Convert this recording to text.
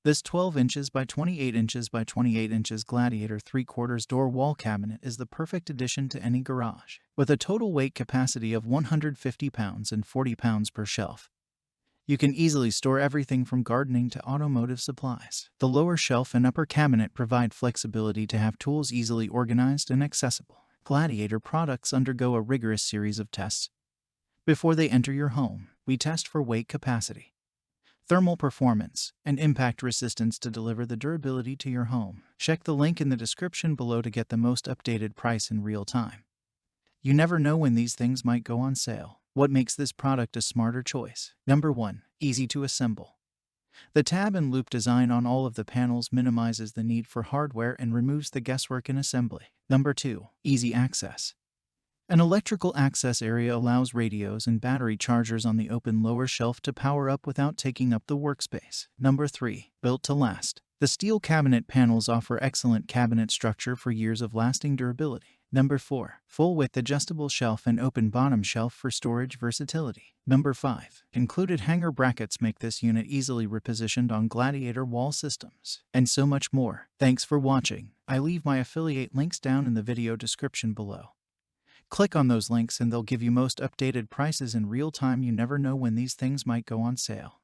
This 12 inches by 28 inches by 28 inches Gladiator 3/4 door wall cabinet is the perfect addition to any garage. With a total weight capacity of 150 pounds and 40 pounds per shelf, you can easily store everything from gardening to automotive supplies. The lower shelf and upper cabinet provide flexibility to have tools easily organized and accessible. Gladiator products undergo a rigorous series of tests before they enter your home. We test for weight capacity, thermal performance, and impact resistance to deliver the durability to your home. Check the link in the description below to get the most updated price in real time. You never know when these things might go on sale. What makes this product a smarter choice? Number 1. Easy to assemble. The tab and loop design on all of the panels minimizes the need for hardware and removes the guesswork in assembly. Number 2. Easy access. An electrical access area allows radios and battery chargers on the open lower shelf to power up without taking up the workspace. Number 3. Built to last. The steel cabinet panels offer excellent cabinet structure for years of lasting durability. Number 4. Full-width adjustable shelf and open bottom shelf for storage versatility. Number 5. Included hanger brackets make this unit easily repositioned on Gladiator wall systems. And so much more. Thanks for watching. I leave my affiliate links down in the video description below. Click on those links and they'll give you most updated prices in real time. You never know when these things might go on sale.